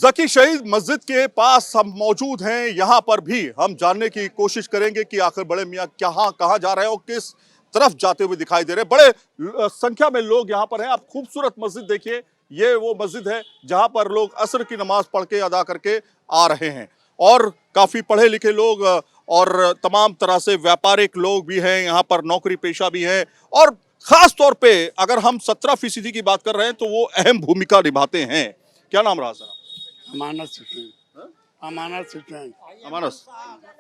जकी शहीद मस्जिद के पास हम मौजूद हैं। यहाँ पर भी हम जानने की कोशिश करेंगे कि आखिर बड़े मियाँ कहाँ जा रहे हैं और किस तरफ जाते हुए दिखाई दे रहे हैं। बड़े संख्या में लोग यहाँ पर हैं। आप खूबसूरत मस्जिद देखिए, ये वो मस्जिद है जहाँ पर लोग असर की नमाज पढ़ के अदा करके आ रहे हैं और काफी पढ़े लिखे लोग और तमाम तरह से व्यापारिक लोग भी हैं यहाँ पर, नौकरी पेशा भी हैं और खास तौर पे अगर हम 17% की बात कर रहे हैं तो वो अहम भूमिका निभाते हैं। क्या नाम रहा सर? अमानत हुसैन। अमानत हुसैन। अमानस,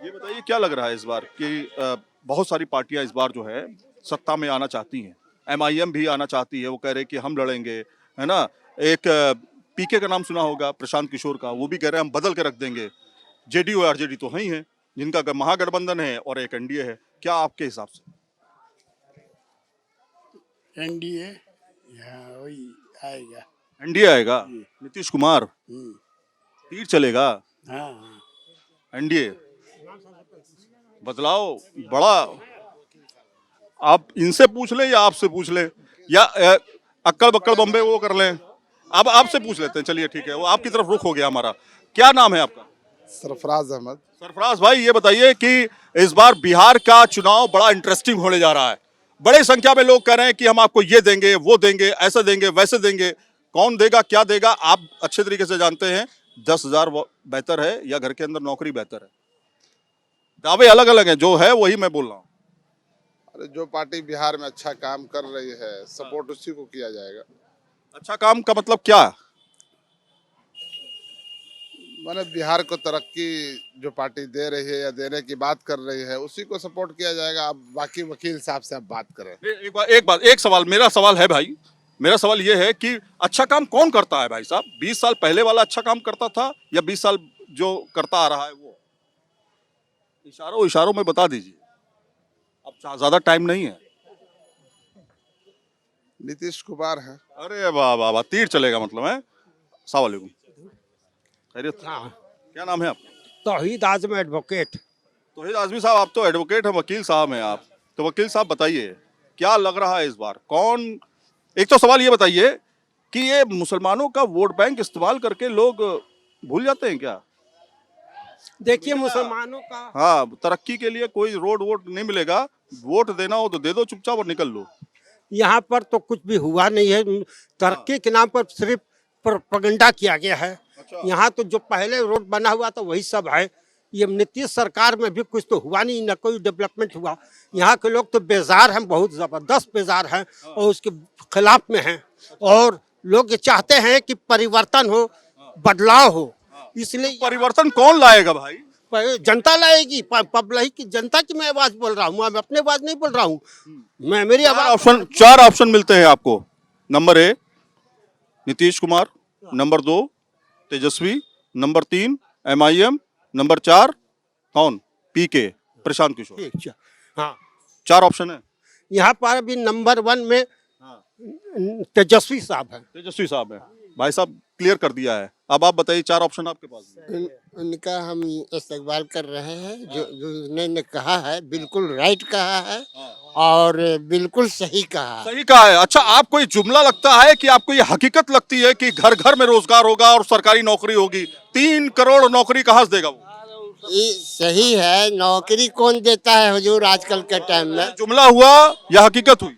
ये बताइए क्या लग रहा है इस बार कि बहुत सारी पार्टियां इस बार जो है सत्ता में आना चाहती हैं। MIM भी आना चाहती है, वो कह रहे हैं कि हम लड़ेंगे, है ना। एक PK का नाम सुना होगा, प्रशांत किशोर का, वो भी कह रहे हैं हम बदल के रख देंगे। JDU और RJD तो ही है जिनका महागठबंधन है और एक NDA है। क्या आपके हिसाब से? NDA वही आएगा। NDA आएगा, नीतीश कुमार, तीर चलेगा। हाँ, NDA बदलाव बड़ा। आप इनसे पूछ लें या आपसे पूछ लें या अक्कड़ बक्कड़ बम्बे वो कर लें? अब आपसे पूछ लेते हैं, चलिए ठीक है, वो आपकी तरफ रुख हो गया हमारा। क्या नाम है आपका? सरफराज अहमद। सरफराज भाई, ये बताइए कि इस बार बिहार का चुनाव बड़ा इंटरेस्टिंग होने जा रहा है। बड़ी संख्या में लोग कह रहे हैं कि हम आपको ये देंगे, वो देंगे, ऐसे देंगे, वैसे देंगे। कौन देगा, क्या देगा, आप अच्छे तरीके से जानते हैं। 10,000 बेहतर है या घर के अंदर नौकरी बेहतर है? दावे अलग अलग हैं, जो है वही मैं बोल रहा हूँ। अरे जो पार्टी बिहार में अच्छा काम कर रही है, सपोर्ट उसी को किया जाएगा। अच्छा काम का मतलब क्या? माने बिहार को तरक्की जो पार्टी दे रही है या देने की बात कर रही है, उसी को सपोर्ट किया जाएगा। अब बाकी वकील साहब से आप बात करें। एक सवाल, मेरा सवाल है भाई, मेरा सवाल ये है कि अच्छा काम कौन करता है भाई साहब? 20 साल पहले वाला अच्छा काम करता था या 20 साल जो करता आ रहा है वो? इशारों में बता दीजिए, अब ज्यादा टाइम नहीं है। नीतीश कुमार है। अरे वाह वाह वाह, तीर चलेगा मतलब है। अस्सलाम वालेकुम, खैरियत? क्या नाम है आपका? तौहीद आजम एडवोकेट। तौहीद आजमी साहब, आप तो एडवोकेट हैं, वकील साहब हैं आप। तो वकील साहब बताइए क्या लग रहा है इस बार कौन? एक तो सवाल ये बताइए कि ये मुसलमानों का वोट बैंक इस्तेमाल करके लोग भूल जाते हैं क्या? देखिए मुसलमानों का, हाँ, तरक्की के लिए कोई रोड वोट नहीं मिलेगा। वोट देना हो तो दे दो चुपचाप और निकल लो। यहाँ पर तो कुछ भी हुआ नहीं है। तरक्की के नाम पर सिर्फ प्रोपेगेंडा किया गया है। यहाँ तो जो पहले रोड बना हुआ था वही सब है। ये नीतीश सरकार में भी कुछ तो हुआ नहीं, न कोई डेवलपमेंट हुआ। यहाँ के लोग तो बेजार हैं, बहुत जबरदस्त बेजार हैं और उसके खिलाफ में हैं। और लोग ये चाहते हैं कि परिवर्तन हो, बदलाव हो। इसलिए परिवर्तन कौन लाएगा भाई? जनता लाएगी, पब्लिक की, जनता की मैं आवाज बोल रहा हूँ, मैं अपने आवाज नहीं बोल रहा हूँ। मैं मेरी आवाज। चार ऑप्शन मिलते हैं आपको। नंबर 1 नीतीश कुमार, नंबर 2 तेजस्वी, नंबर 3 MIM, नंबर 4 कौन? PK, प्रशांत किशोर। हाँ, 4 ऑप्शन है यहाँ पर अभी नंबर 1 में तेजस्वी साहब है। तेजस्वी साहब है। भाई साहब क्लियर कर दिया है। अब आप बताइए 4 ऑप्शन आपके पास है। उनका हम इस्तकबाल कर रहे हैं। जो उन्होंने कहा है बिल्कुल राइट कहा है और बिल्कुल सही कहा है। सही कहा है। अच्छा, आपको ये जुमला लगता है कि आपको ये हकीकत लगती है कि घर घर में रोजगार होगा और सरकारी नौकरी होगी? 3 करोड़ नौकरी कहाँ से देगा वो? ये सही है। नौकरी कौन देता है हुजूर आजकल के टाइम में? जुमला हुआ या हकीकत हुई?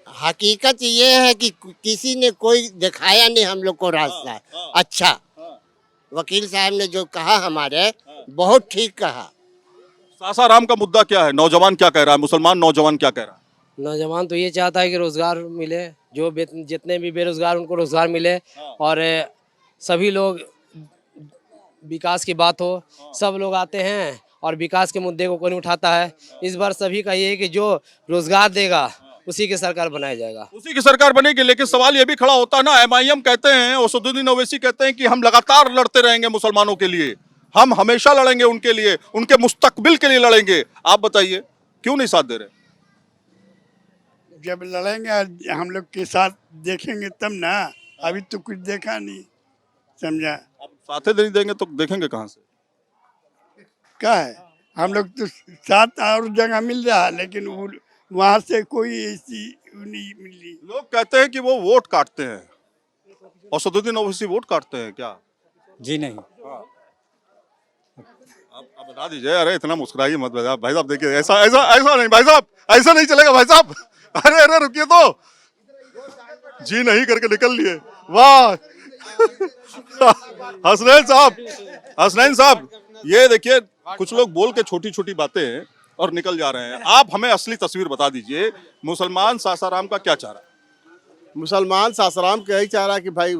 हकीकत ये है कि किसी ने कोई दिखाया नहीं हम लोग को रास्ता। अच्छा, वकील साहब ने जो कहा हमारे बहुत ठीक कहा। सासाराम का मुद्दा क्या है? नौजवान क्या कह रहा है? मुसलमान नौजवान क्या कह रहा है? नौजवान तो ये चाहता है कि रोजगार मिले, जो जितने भी बेरोजगार उनको रोजगार मिले और सभी लोग विकास की बात हो। सब लोग आते हैं और विकास के मुद्दे को कोई नहीं उठाता है। इस बार सभी का ये है कि जो रोजगार देगा उसी की सरकार बनाया जाएगा, उसी की सरकार बनेगी। लेकिन सवाल ये भी खड़ा होता है ना, MIM कहते हैं, असदुद्दीन ओवैसी कहते हैं कि हम लगातार लड़ते रहेंगे मुसलमानों के लिए, हम हमेशा लड़ेंगे उनके लिए, उनके मुस्तकबिल के लिए लड़ेंगे। आप बताइए क्यों नहीं साथ दे रहे? जब लड़ेंगे हम लोग के साथ देखेंगे तब ना। अभी तो कुछ देखा नहीं, समझा। अब साथ नहीं देंगे तो देखेंगे कहाँ से? क्या है, हम लोग तो साथ और जगह मिल रहा है लेकिन वो वहाँ से कोई ऐसी नहीं मिली। लोग कहते हैं कि वो वोट काटते हैं। असदुद्दीन ओवैसी वोट काटते हैं क्या? जी नहीं। आप बता दीजिए। अरे इतना मुस्कुराइए मत भाई साहब, देखिए ऐसा ऐसा ऐसा नहीं भाई साहब, ऐसा नहीं चलेगा भाई साहब। अरे अरे रुकिए तो, जी नहीं करके निकल लिए। वाह हसनैन साहब, हसनैन साहब, ये देखिए कुछ लोग बोल के छोटी छोटी बातें और निकल जा रहे हैं। आप हमें असली तस्वीर बता दीजिए, मुसलमान सासाराम का क्या चाह रहा है? मुसलमान सासाराम का यही चाह रहा है कि भाई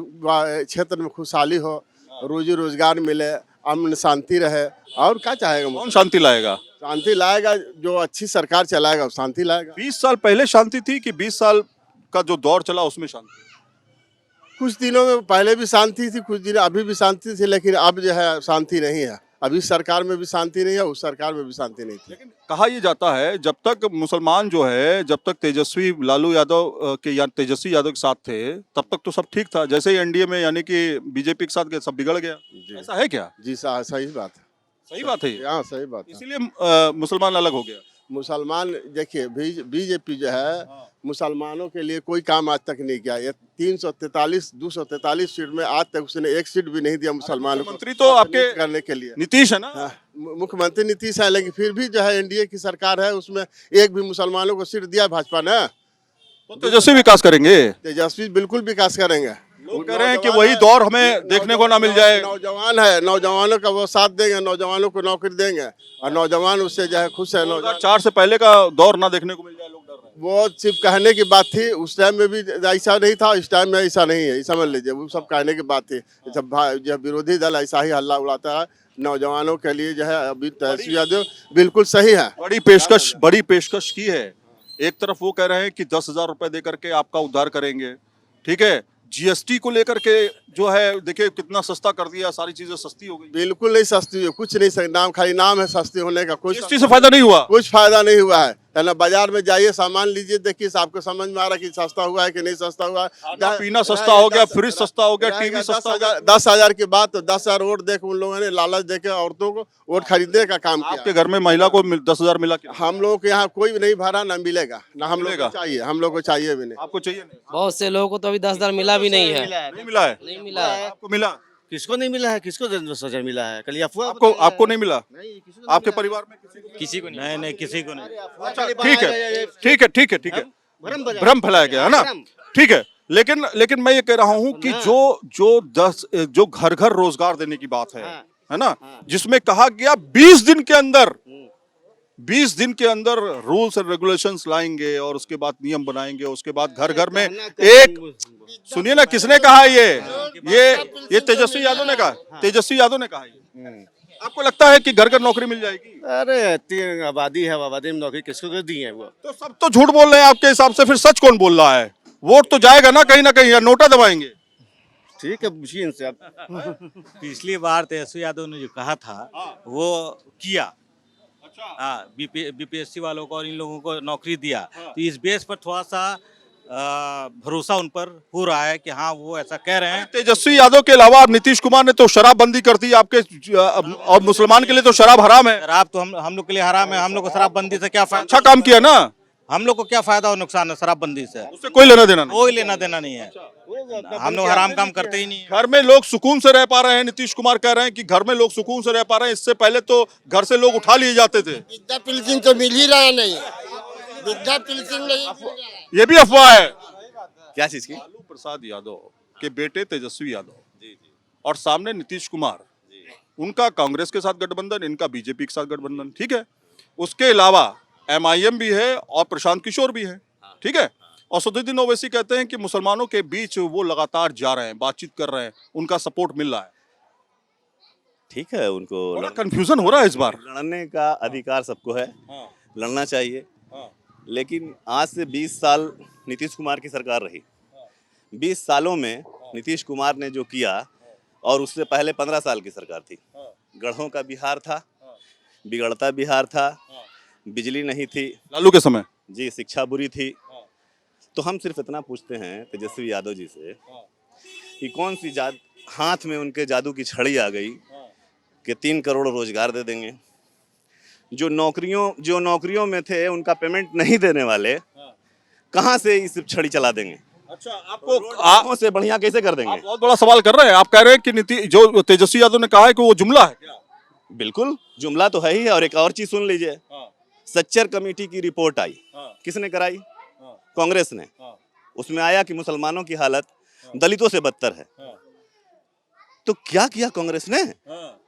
क्षेत्र में खुशहाली हो, रोजी रोजगार मिले, अमन शांति रहे, और क्या चाहेगा? कौन शांति लाएगा? शांति लाएगा जो अच्छी सरकार चलाएगा, वो शांति लाएगा। 20 साल पहले शांति थी कि 20 साल का जो दौर चला उसमें शांति? कुछ दिनों में पहले भी शांति थी, कुछ दिन अभी भी शांति थी, लेकिन अब जो है शांति नहीं है। अभी सरकार में भी शांति नहीं है, उस सरकार में भी शांति नहीं थी। लेकिन कहा यह जाता है जब तक मुसलमान जो है, जब तक तेजस्वी लालू यादव के या तेजस्वी यादव के साथ थे तब तक तो सब ठीक था। जैसे ही एनडीए में यानी कि बीजेपी के साथ गए सब बिगड़ गया। ऐसा है क्या? जी सही बात है। सही बात है ये? हाँ सही बात है। इसीलिए मुसलमान अलग हो गया। मुसलमान देखिए बीजेपी जो है मुसलमानों के लिए कोई काम आज तक नहीं किया। ये 243 सीट में आज तक उसने एक सीट भी नहीं दिया मुसलमानों को। मुख्यमंत्री तो आपके करने के लिए नीतीश है ना? हाँ, मुख्यमंत्री नीतीश है, लेकिन फिर भी जो है एनडीए की सरकार है, उसमें एक भी मुसलमानों को सीट दिया भाजपा ने। तो तेजस्वी विकास करेंगे। तेजस्वी बिल्कुल विकास करेंगे। लोग कह रहे हैं कि वही दौर हमें देखने को ना मिल जाए। नौजवान है, नौजवानों का वो साथ देंगे, नौजवानों को नौकरी देंगे और नौजवान उससे जो है खुश है। 2004 से पहले का दौर ना देखने को मिल जाए, लोग डर रहे हैं। वो सिर्फ कहने की बात थी, उस टाइम में भी ऐसा नहीं था, इस टाइम में ऐसा नहीं है, समझ लीजिए। वो सब कहने की बात थी। जब विरोधी दल ऐसा ही हल्ला उड़ाता है, नौजवानों के लिए जो है अभी तेजस्वी यादव बिल्कुल सही है। बड़ी पेशकश की है। एक तरफ वो कह रहे हैं कि 10,000 रुपए दे करके आपका उद्धार करेंगे, ठीक है। जीएसटी को लेकर के जो है देखिए कितना सस्ता कर दिया, सारी चीजें सस्ती हो गई। बिल्कुल नहीं सस्ती हुई, कुछ नहीं, नाम खाली नाम है सस्ती होने का। जीएसटी से फायदा नहीं हुआ, कुछ फायदा नहीं हुआ है ना। बाजार में जाइए, सामान लीजिए, देखिए आपको समझ में आ रहा है कि सस्ता हुआ है कि नहीं सस्ता हुआ। पीना सस्ता हो गया, फ्रिज सस्ता हो गया, टीवी सस्ता हो गया। 10,000 की बात तो 10,000 वोट देकर उन लोगों ने लालच देके औरतों को वोट खरीदने का काम किया। आपके घर में महिला को 10,000 मिला क्या? हम लोगों के यहाँ कोई नहीं भरा, ना मिलेगा, ना हम लोग को चाहिए, हम लोग को चाहिए भी नहीं। आपको चाहिए नहीं? बहुत से लोगों को तो अभी 10,000 मिला भी नहीं है। नहीं मिला है? नहीं मिला है। आपको मिला? किसको नहीं मिला है? किसको 10,000 मिला है? कल अफवाह आपको नहीं मिला? आपके परिवार में किसी को नहीं। नहीं किसी को नहीं। ठीक है, ठीक है, ठीक है, ठीक है। भ्रम फैलाया गया है ना? ठीक है। लेकिन मैं ये कह रहा हूँ कि जो घर घर रोजगार देने की बात है ना, जिसमें कहा गया 20 दिन के अंदर रूल्स एंड रेगुलेशंस लाएंगे और उसके बाद नियम बनाएंगे, उसके बाद घर घर में एक, सुनिए ना, किसने कहा ये तेजस्वी यादव ने कहा। तेजस्वी यादव ने कहा ये। आपको लगता है कि घर घर नौकरी मिल जाएगी? अरे इतनी आबादी है, आबादी में नौकरी किसको दी है? वो तो सब तो झूठ बोल रहे हैं आपके हिसाब से, फिर सच कौन बोल रहा है? वोट तो जाएगा ना कहीं ना कहीं, या नोटा दबाएंगे? ठीक है, पूछिए इनसे आप। पिछली बार तेजस्वी यादव ने जो कहा था वो किया। हाँ, बीपीएससी वालों को और इन लोगों को नौकरी दिया। तो इस बेस पर थोड़ा सा भरोसा उन पर हो रहा है कि हाँ वो ऐसा कह रहे हैं। तेजस्वी यादव के अलावा अब नीतीश कुमार ने तो शराबबंदी कर दी आपके, और मुसलमान के लिए तो शराब हराम है। शराब तो हम लोग के लिए हराम है। हम लोग को शराबबंदी से क्या फायदा? अच्छा काम किया ना। हम लोग को क्या फायदा और नुकसान है शराबबंदी से? उससे कोई लेना देना नहीं। कोई लेना देना नहीं है। हम लोग हराम काम करते ही नहीं। घर में लोग सुकून से रह पा रहे हैं। नीतीश कुमार कह रहे हैं कि घर में लोग सुकून से रह पा रहे हैं। इससे पहले तो घर से लोग उठा लिए जाते थे। वृद्धा पेंशन तो मिल ही रहा नहीं, वृद्धा पेंशन नहीं। ये भी अफवाह है। क्या चीज की? लालू प्रसाद यादव के बेटे तेजस्वी यादव और सामने नीतीश कुमार, उनका कांग्रेस के साथ गठबंधन, इनका बीजेपी के साथ गठबंधन, ठीक है। उसके अलावा एमआईएम भी है और प्रशांत किशोर भी है, ठीक है। और सदुद्दीन ओवैसी कहते हैं कि मुसलमानों के बीच वो लगातार जा रहे हैं, बातचीत कर रहे हैं, उनका सपोर्ट मिल रहा है। ठीक है, उनको बड़ा कंफ्यूजन हो रहा है इस बार। लड़ने का अधिकार सबको है, लड़ना चाहिए। लेकिन आज से 20 साल नीतीश कुमार की सरकार रही। 20 सालों में नीतीश कुमार ने जो किया, और उससे पहले 15 साल की सरकार थी। गढ़ों का बिहार था, बिगड़ता बिहार था, बिजली नहीं थी लालू के समय जी, शिक्षा बुरी थी। तो हम सिर्फ इतना पूछते हैं तेजस्वी यादव जी से कि कौन सी हाथ में उनके जादू की छड़ी आ गई कि 3 करोड़ रोजगार दे देंगे। जो नौकरियों में थे उनका पेमेंट नहीं देने वाले कहाँ से इस छड़ी चला देंगे? अच्छा, आपको आंखों से बढ़िया कैसे कर देंगे? आप बहुत बड़ा सवाल कर रहे हैं। आप कह रहे हैं कि नीति जो तेजस्वी यादव ने कहा है कि वो जुमला है क्या? बिल्कुल जुमला तो है ही है। और एक और चीज सुन लीजिए, हाँ, सच्चर कमेटी की रिपोर्ट आई, हाँ, किसने कराई? हाँ, कांग्रेस ने। हाँ, उसमें आया कि मुसलमानों की हालत दलितों से बदतर है। हाँ, तो क्या किया कांग्रेस ने? हाँ,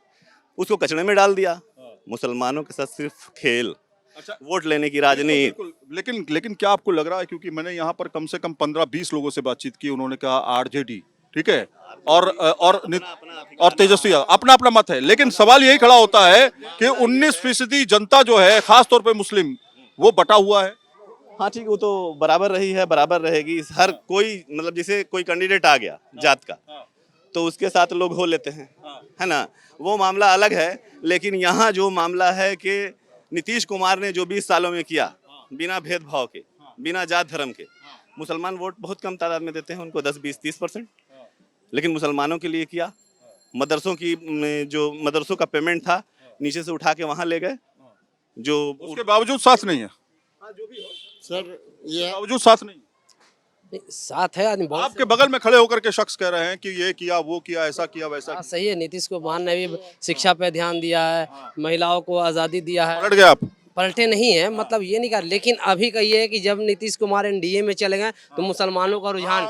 उसको कचड़े में डाल दिया। हाँ। मुसलमानों के साथ सिर्फ खेल, अच्छा, वोट लेने की राजनीति। बिल्कुल, लेकिन क्या आपको लग रहा है, क्योंकि मैंने यहाँ पर कम से कम 15-20 लोगों से बातचीत की, उन्होंने कहा आरजेडी, ठीक है, और तेजस्वी यादव, अपना अपना मत है, लेकिन सवाल यही खड़ा होता है कि 19% जनता जो है, खास तौर पे मुस्लिम, वो बटा हुआ है। हाँ ठीक, वो तो बराबर रही है, बराबर रहेगी। हर कोई मतलब जैसे कोई कैंडिडेट आ गया जात का, तो उसके साथ लोग हो लेते हैं, है ना, वो मामला अलग है। लेकिन यहाँ जो मामला है कि नीतीश कुमार ने जो 20 सालों में किया, बिना भेदभाव के, बिना जात धर्म के, मुसलमान वोट बहुत कम तादाद में देते हैं उनको, 10, 20, 30%। लेकिन मुसलमानों के लिए किया, मदरसों की जो मदरसों का पेमेंट था नीचे से उठा के वहाँ ले गए, जो उसके बावजूद साथ नहीं है, सर ये बावजूद साथ नहीं। साथ है आदमी बहुत आपके बगल में खड़े होकर के शख्स कह रहे हैं कि ये किया, वो किया, ऐसा किया, वैसा हाँ, किया। सही है। नीतीश कुमार ने भी शिक्षा पे ध्यान दिया है, महिलाओं को आज़ादी दिया है। पलट गए आप? पलटे नहीं है, मतलब ये नहीं कर, लेकिन अभी का ये है कि जब नीतीश कुमार एनडीए में चले गए तो मुसलमानों का रुझान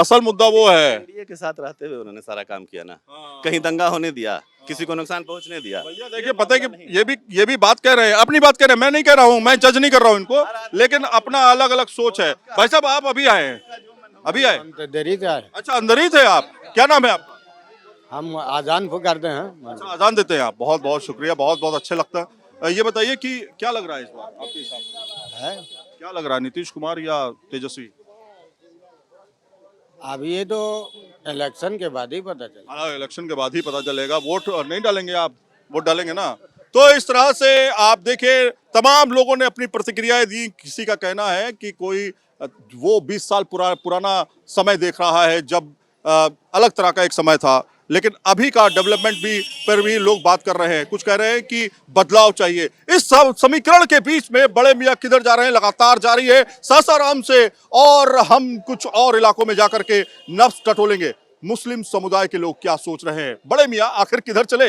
असल मुद्दा वो है। एनडीए के साथ रहते हुए उन्होंने सारा काम किया ना, कहीं दंगा होने दिया, किसी को नुकसान पहुंचने दिया। भैया देखिए, पता है कि ये भी बात कह रहे हैं, अपनी बात कह रहे हैं, मैं नहीं कह रहा हूँ, मैं जज नहीं कर रहा हूँ इनको, लेकिन अपना अलग अलग सोच है। भाई साहब, आप अभी आए हैं? अभी आए? देरी का है, अच्छा, अंदर ही थे आप? क्या नाम है आपका? हम आजान को करते हैं। अच्छा, अजान देते हैं आप, बहुत बहुत शुक्रिया, बहुत बहुत अच्छे लगता है। ये बताइए कि क्या लग रहा है इस बार आपके हिसाब से? क्या लग रहा है, नीतीश कुमार या तेजस्वी? अब ये तो इलेक्शन के बाद ही पता चला। हाँ, इलेक्शन के बाद ही पता चलेगा। वोट नहीं डालेंगे आप? वोट डालेंगे ना? तो इस तरह से आप देखिए, तमाम लोगों ने अपनी प्रतिक्रियाएं दी। किसी का कहना है कि कोई वो 20 साल पुराना समय देख रहा है, जब अलग तरह का एक समय था, लेकिन अभी का डेवलपमेंट पर भी लोग बात कर रहे हैं। कुछ कह रहे हैं कि बदलाव चाहिए। इस सब समीकरण के बीच में बड़े मियां किधर जा रहे हैं, लगातार जारी है सासाराम से, और हम कुछ और इलाकों में जाकर के नफ्स टटोलेंगे। मुस्लिम समुदाय के लोग क्या सोच रहे हैं, बड़े मियां आखिर किधर चले।